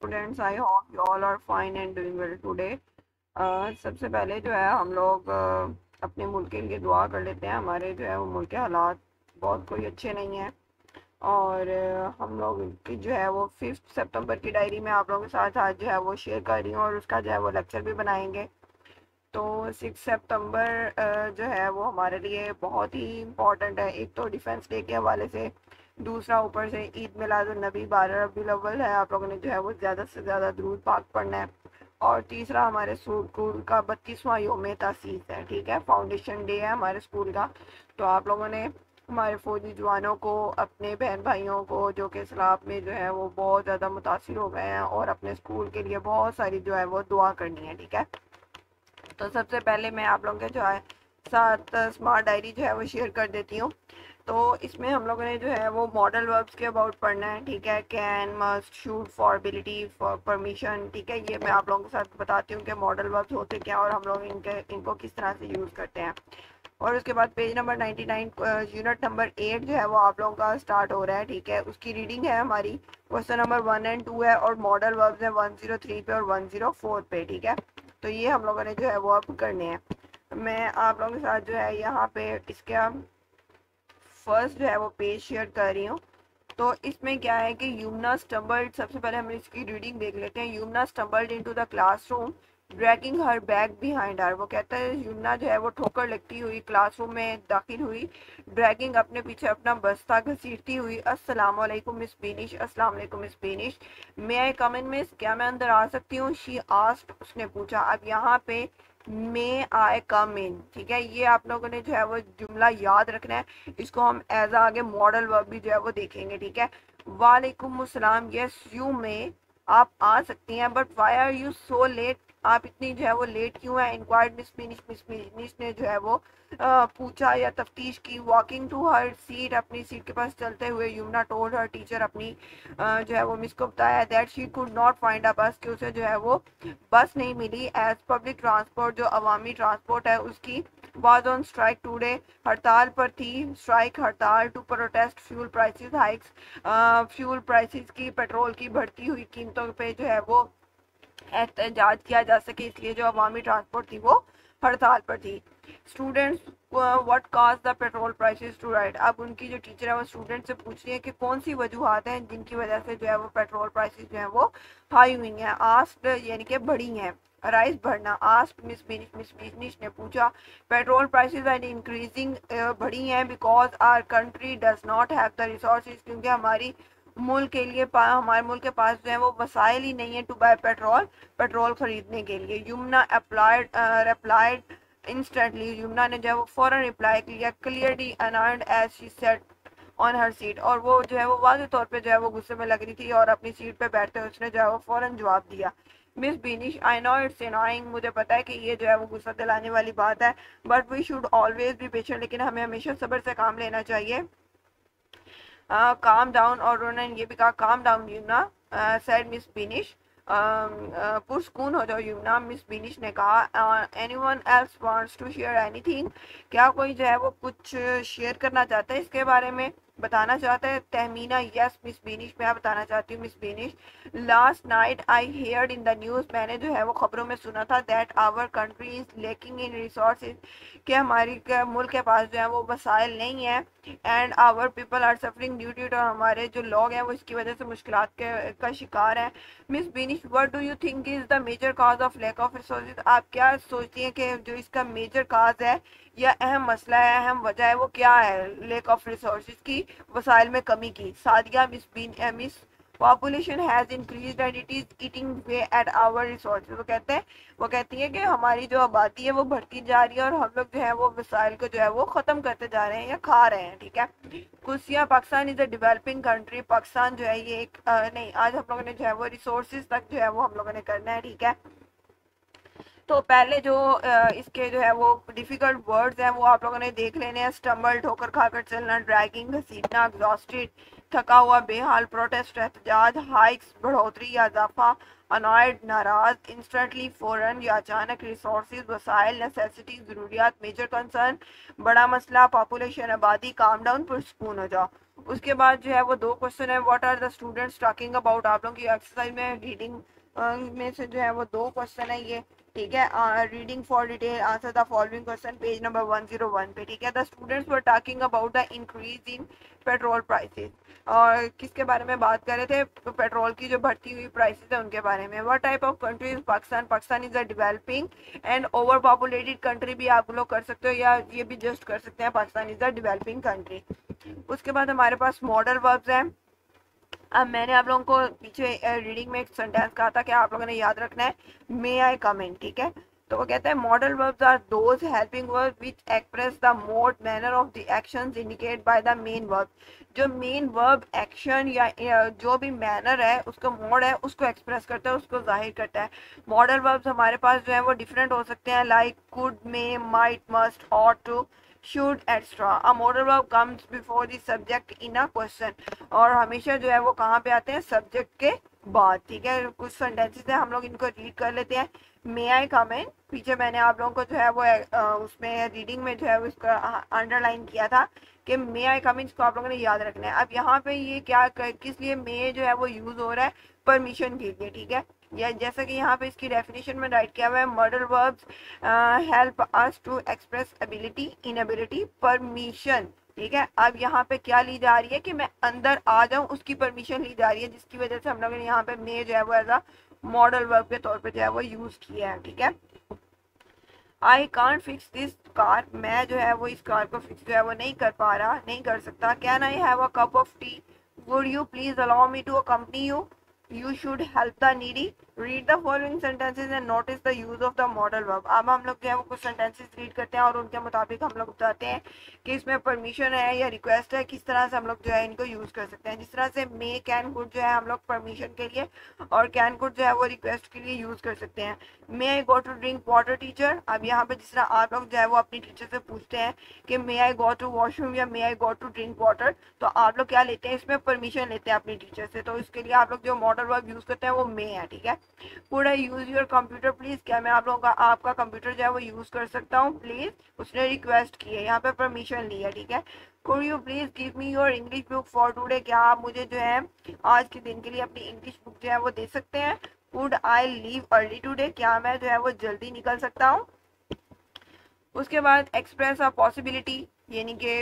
Students, I hope you all are fine and doing well today. सबसे पहले जो है हम लोग अपने मुल्क के लिए दुआ कर लेते हैं। हमारे जो है वो मुल्क के हालात बहुत कोई अच्छे नहीं हैं। और हम लोग की जो है वो 5 सितंबर की डायरी में आप लोगों के साथ आज जो है वो शेयर कर रही हूँ और उसका जो है वो लेक्चर भी बनाएंगे। तो 6 सितंबर जो है वो हमारे लिए बहुत ही इम्पोर्टेंट है। एक तो डिफेंस डे के हवाले से, दूसरा ऊपर से ईद मिलादुन नबी 12 रबीउल अव्वल है। आप लोगों ने जो है वो ज़्यादा से ज़्यादा दुरूद पाक पढ़ना है। और तीसरा हमारे स्कूल का 32वां योम तासीस है। ठीक है, फाउंडेशन डे है हमारे स्कूल का। तो आप लोगों ने हमारे फौजी जवानों को, अपने बहन भाइयों को जो कि इस्लाम में जो है वो बहुत ज़्यादा मुतासिर हो गए हैं, और अपने स्कूल के लिए बहुत सारी जो है वो दुआ करनी है। ठीक है, तो सबसे पहले मैं आप लोगों के जो है साथ स्मार्ट डायरी जो है वो शेयर कर देती हूँ। तो इसमें हम लोगों ने जो है वो मॉडल वर्ब्स के अबाउट पढ़ना है। ठीक है, can, must, should, for, ability, for, permission. ठीक है, ये मैं आप लोगों के साथ बताती हूँ कि मॉडल वर्ब्स होते क्या और हम लोग इनको किस तरह से यूज़ करते हैं। और उसके बाद पेज नंबर 99 यूनिट नंबर 8 जो है वो आप लोगों का स्टार्ट हो रहा है। ठीक है, उसकी रीडिंग है हमारी, क्वेश्चन नंबर 1 और 2 है, और मॉडल वर्ब्स है 103 पे और 104 पे। ठीक है, तो ये हम लोगों ने जो है वो अब करने हैं। मैं आप लोगों के साथ जो है यहाँ पे इसका फर्स्ट जो है वो पेज शेयर कर रही हूँ। तो इसमें क्या है कि युमना स्टम्बल्ड, सबसे पहले हम इसकी रीडिंग देख लेते हैं। Yumna stumbled into the classroom dragging her bag behind her. वो कहता है युमना जो है वो ठोकर लगती हुई क्लासरूम में दाखिल हुई, ड्रैगिंग अपने पीछे अपना बस्ता घसीटती हुई। अस्सलाम वालेकुम मिस बेनिश, अस्सलाम वालेकुम मिस बेनिश, मे आई कम इन मिस, क्या मैं अंदर आ सकती हूँ? शी आस्क्ड, उसने पूछा। अब यहाँ पे मे आई कम इन, ठीक है, ये आप लोगों ने जो है वो जुमला याद रखना है। इसको हम एज आगे मॉडल वर्ब भी जो है वो देखेंगे। ठीक है, वालेकुम अस्सलाम, यस यू में, आप आ सकती हैं, but why are you so late, आप इतनी जो है वो लेट क्यों है? इंक्वायर्ड मिस मिनिश ने जो है वो पूछा या तफ्तीश की। वॉकिंग टू हर सीट, अपनी सीट के पास चलते हुए युमना टोल्ड हर टीचर, अपनी जो है वो मिस को बताया that she could not find a बस, कि उसे जो है वो बस नहीं मिली। एज पब्लिक ट्रांसपोर्ट, जो अवामी ट्रांसपोर्ट है उसकी, वाज ऑन स्ट्राइक टूडे, हड़ताल पर थी। स्ट्राइक हड़ताल, to protest fuel prices hikes, fuel prices की, पेट्रोल की बढ़ती हुई कीमतों पे जो है वो एहतजाज किया जा सके, इसलिए जो अवामी ट्रांसपोर्ट थी वो हड़ताल पर थी। Students what cause the petrol prices to right, अब उनकी जो टीचर है वो स्टूडेंट से पूछ रही है कि कौन सी वजूहत हैं जिनकी वजह से जो है वो पेट्रोल प्राइसेस जो है वो हाई हुई हैं। आस्क्ड यानी कि बढ़ी हैं, राइज बढ़ना। आस्क्ड मिस बिजनिश ने पूछा। पेट्रोल प्राइसेस आर इंक्रीजिंग, बढ़ी हैं, because our country does not have the resources, क्योंकि हमारे मुल्क के पास जो है वो वसाइल ही नहीं है टू बाय पेट्रोल, पेट्रोल खरीदने के लिए। Yumna applied replied instantly, Yumna ने जो है वो फौरन रिप्लाई किया। Clearly unnerved as she sat on her seat, और वो जो है वो वाज़ेह तौर पे जो है वो गुस्से में लग रही थी और अपनी सीट पे बैठते हुए उसने जो है वो फौरन जवाब दिया। Miss Beenish, I know it's annoying, मुझे पता है कि ये जो है वो गुस्सा दिलाने वाली बात है, but we should always be patient, लेकिन हमें हमेशा सब्र से काम लेना चाहिए। काम डाउन, और उन्होंने ये भी कहा calm down Yumna, said miss Binish, पुरस्कून हो जाओ युमना, मिस बिनिश ने कहा। Anyone else wants to share anything, क्या कोई जो है वो कुछ शेयर करना चाहता है, इसके बारे में बताना चाहता है? तहमीना, यस मिस बिनिश, मैं बताना चाहती हूँ miss Binish. Last night I heard in the news, मैंने जो है वो खबरों में सुना था, that our country is lacking in resources, कि हमारी मुल्क के पास जो है वो वसाइल नहीं है। And our people are suffering due to it, और हमारे जो लोग हैं वो इसकी वजह से मुश्किलात का शिकार हैं। Miss Binish, what do you think is the major cause of lack of resources, आप क्या सोचती हैं कि जो इसका मेजर काज है या अहम मसला है, अहम वजह है, वो क्या है लेक ऑफ रिसोर्सेज की, वसाइल में कमी की? Sadia, miss population has increased and it is eating way at our resources, वो कहती है कि हमारी जो आबादी है वो बढ़ती जा रही है और हम लोग जो है वो वसाइल को जो है वो ख़त्म करते जा रहे हैं या खा रहे हैं। ठीक है, कुसिया, Pakistan is a developing country, Pakistan जो है ये एक नहीं, आज हम लोगों ने जो है वो रिसोर्सेज तक जो है वो हम लोगों ने करना है। ठीक है, तो पहले जो इसके जो है वो डिफिकल्ट वर्ड्स हैं वो आप लोगों ने देख लेने हैं। स्टम्बल, ठोकर खाकर चलना, ड्रैगिंग, घसीटना, एग्जॉस्टेड, थका हुआ, बेहाल, प्रोटेस्ट, एहतजाज, हाइक्स, बढ़ोतरी या इजाफा, अनॉयड, नाराज, इंस्टेंटली, फौरन या अचानक, रिसोर्सेज, वसाइल, नेसेसिटी, ज़रूरियात, मेजर कंसर्न, बड़ा मसला, पॉपुलेशन, आबादी, काम डाउन, पुरस्कून हो जाओ। उसके बाद जो है वो दो क्वेश्चन है, what are the students talking about. आप लोगों की एक्सरसाइज में रीडिंग में से जो है वो दो क्वेश्चन है ये, ठीक है। Reading for detail answer the following question, page number 101 पे, ठीक है। The students were talking about the increase in petrol prices, और किसके बारे में बात कर रहे थे, तो पेट्रोल की जो बढ़ती हुई प्राइसेस है उनके बारे में। What type of country is Pakistan, Pakistan is a developing and over populated country भी आप लोग कर सकते हो, या ये भी जस्ट कर सकते हैं Pakistan is a developing country. उसके बाद हमारे पास मॉडल वर्ब्स हैं। अब मैंने आप लोगों को पीछे रीडिंग में एक सेंटेंस कहा था कि आप लोगों ने याद रखना है, मे आई कम इन, ठीक है। तो वो कहते हैं modal verbs are those helping verb which express the mood manner of the actions indicate by the main verb. जो मेन वर्ब एक्शन या जो भी मैनर है उसका मोड है उसको एक्सप्रेस करता है, उसको जाहिर करता है। मॉडल वर्ब्स हमारे पास जो है वो डिफरेंट हो सकते हैं, like could, may, might, must, ought to, should, etc. A modal verb comes before the subject in a question, और हमेशा जो है वो कहाँ पे आते हैं, सब्जेक्ट के बाद, ठीक है। कुछ सेंटेंसेस है, हम लोग इनको रीड कर लेते हैं। मे आई कम इन, पीछे मैंने आप लोगों को जो है वो उसमें रीडिंग में जो है उसका अंडरलाइन किया था कि मे आई कम इन, इसको आप लोगों ने याद रखना है। अब यहाँ पे ये क्या किस लिए मे जो है वो यूज हो रहा है, परमिशन के लिए, ठीक है। या जैसा कि यहाँ पे इसकी डेफिनेशन में राइट किया हुआ है, modal verbs help us to express ability, inability, permission, ठीक है। अब यहाँ पे क्या ली जा रही है कि मैं अंदर आ जाऊं, उसकी परमिशन ली जा रही है, जिसकी वजह से हम लोगों ने यहाँ पे मे जो है वो एज अ मॉडल वर्ब के तौर पे जो है वो यूज किया है, ठीक है। I can't fix this car, मैं जो है वो इस कार को फिक्स जो है वो नहीं कर पा रहा, नहीं कर सकता। Can I have a cup of tea, would you please allow me to accompany you, you should help the needy, read the following sentences and notice the use of the modal verb। अब हम लोग जो है वो कुछ sentences read करते हैं और उनके मुताबिक हम लोग बताते हैं कि इसमें परमिशन है या रिक्वेस्ट है, किस तरह से हम लोग जो है इनको यूज कर सकते हैं। जिस तरह से मे, कैन, कुड जो है हम लोग परमिशन के लिए, और कैन, कुड जो है वो रिक्वेस्ट के लिए यूज कर सकते हैं। May I go to drink water teacher, अब यहाँ पे जिस तरह आप लोग जो है वो अपनी टीचर से पूछते हैं कि मे आई गो टू वॉशरूम या मे I go to drink water, तो आप लोग क्या लेते हैं, इसमें परमिशन लेते हैं अपनी टीचर से, तो इसके लिए आप लोग जो मॉडल वर्ब यूज करते हैं वो मे है, ठीक है। Could I use your computer please, क्या मैं आप लोगों का आपका कंप्यूटर जो है वो यूज कर सकता हूँ प्लीज, उसने रिक्वेस्ट की है, यहाँ पे परमिशन ली है, ठीक है। Could you please give me your English book for today, क्या आप मुझे जो है आज के दिन के लिए अपनी इंग्लिश बुक जो है वो दे सकते हैं। Could I leave early today, क्या मैं जो है वो जल्दी निकल सकता हूँ। उसके बाद एक्सप्रेस अ पॉसिबिलिटी, यानी कि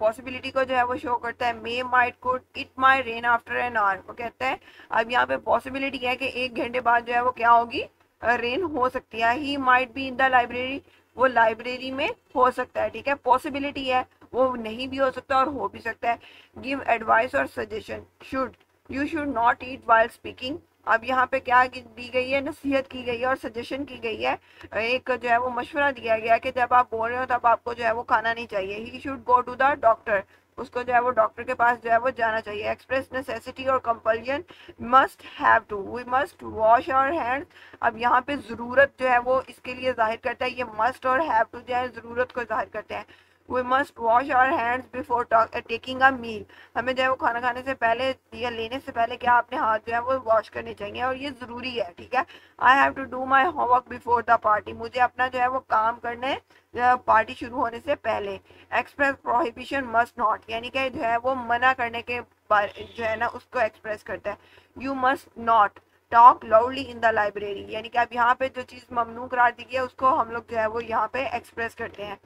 पॉसिबिलिटी को जो है वो शो करता है। May, might, could, it may rain after an hour, वो कहते हैं अब यहाँ पे पॉसिबिलिटी है कि एक घंटे बाद जो है वो क्या होगी, रेन हो सकती है। He might be in the library, वो लाइब्रेरी में हो सकता है, ठीक है। पॉसिबिलिटी है, वो नहीं भी हो सकता और हो भी सकता है। गिव एडवाइस और suggestion, should, you should not eat while speaking, अब यहाँ पे क्या दी गई है, नसीहत की गई है और सजेशन की गई है, एक जो है वो मशवरा दिया गया है कि जब आप बोल रहे हो तब आपको जो है वो खाना नहीं चाहिए। He should go to the doctor, उसको जो है वो डॉक्टर के पास जो है वो जाना चाहिए। एक्सप्रेस नेसेसिटी और compulsion, must have to, we must wash our hands, अब यहाँ पे जरूरत जो है वो इसके लिए जाहिर करता है, ये मस्ट और हैव टू जो है जरूरत को जाहिर करते हैं। We must wash our hands before taking a meal, हमें जो है वो खाना खाने से पहले या लेने से पहले क्या अपने हाथ जो है वो वॉश करने चाहिए और ये ज़रूरी है, ठीक है। I have to do my homework before the party, मुझे अपना जो है वो काम करने पार्टी शुरू होने से पहले। एक्सप्रेस प्रोहिबिशन मस्ट नॉट, यानी कि जो है वो मना करने के जो है ना उसको एक्सप्रेस करता है। You must not talk loudly in the library, यानी कि अब यहाँ पे जो चीज़ ममनू करार दी गई है उसको हम लोग जो है वो यहाँ पे एक्सप्रेस करते हैं।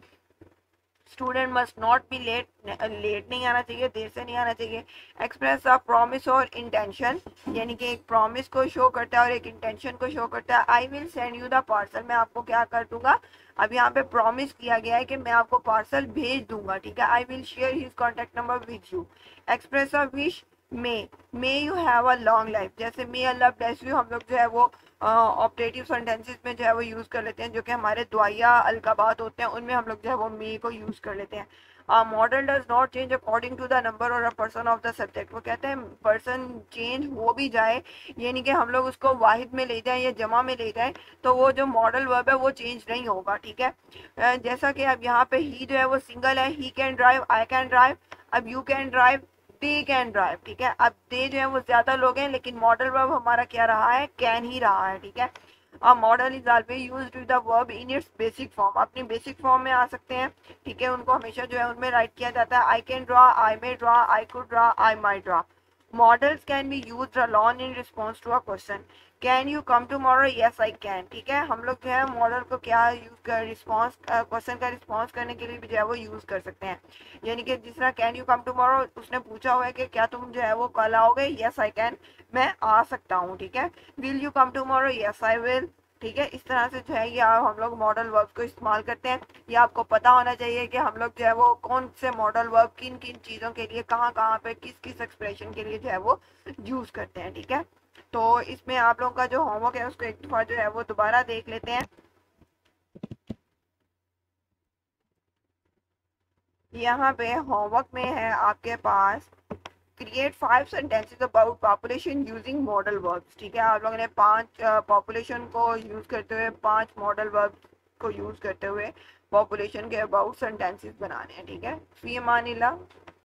Student must not be late, late नहीं आना चाहिए, देर से नहीं आना चाहिए। एक्सप्रेस अ प्रॉमिस और इंटेंशन, यानी कि एक प्रॉमिस को शो करता है और एक इंटेंशन को शो करता है। I will send you the parcel, मैं आपको क्या कर दूंगा, अब यहाँ पे प्रॉमिस किया गया है कि मैं आपको पार्सल भेज दूंगा, ठीक है। I will share his contact number with you. Express a wish, may you have a long life, जैसे मे अल्लाह ब्लेस यू हम लोग जो है वो ऑपरेटिव सेंटेंसेस में जो है वो यूज़ कर लेते हैं, जो कि हमारे दुआया अलकाबात होते हैं उनमें हम लोग जो है वो मे को यूज़ कर लेते हैं। Modal does not change according to the number और a person of the subject, वो कहते हैं पर्सन चेंज हो भी जाए, यानी कि हम लोग उसको वाहिद में ले जाएं या जमा में ले जाएं तो वो जो मॉडल वर्ब है वो चेंज नहीं होगा, ठीक है। जैसा कि अब यहाँ पे ही जो है वो सिंगल है, he can drive, I can drive, अब you can drive, they can drive, ठीक है। अब दे जो है वो ज्यादा लोग हैं लेकिन मॉडल वर्ब हमारा क्या रहा है, कैन ही रहा है, ठीक है। A model is always used with the verb in its basic form, अपनी बेसिक फॉर्म में आ सकते हैं, ठीक है, उनको हमेशा जो है उनमें राइट किया जाता है। I can draw, I may draw, I could draw, I might draw. Models can be used alone in response to a question. Can you come tomorrow, yes I can, ठीक है, हम लोग जो है मॉडल को क्या यूज कर, response question का रिस्पॉन्स करने के लिए भी जो है वो यूज कर सकते हैं। यानी कि जिस तरह कैन यू कम टुमारो, उसने पूछा हुआ है कि क्या तुम जो है वो कल आओगे, यस आई कैन, मैं आ सकता हूँ, ठीक है। Will you come tomorrow, yes I will, ठीक है। इस तरह से जो है ये हम लोग मॉडल वर्ब को इस्तेमाल करते हैं। ये आपको पता होना चाहिए कि हम लोग जो है वो कौन से मॉडल वर्ब किन किन चीज़ों के लिए कहाँ कहाँ पे किस किस एक्सप्रेशन के लिए जो है वो यूज़ करते हैं, ठीक है। तो इसमें आप लोगों का जो होमवर्क है उसको एक दफ़ा जो है वो दोबारा देख लेते हैं। यहाँ पे होमवर्क में है आपके पास create 5 sentences about population using modal verbs, ठीक है। आप लोगों ने 5 पॉपुलेशन को यूज करते हुए 5 मॉडल वर्ब्स को यूज करते हुए पॉपुलेशन के अबाउट सेंटेंसेस बनाने हैं, ठीक है। फी अमानिल्लाह।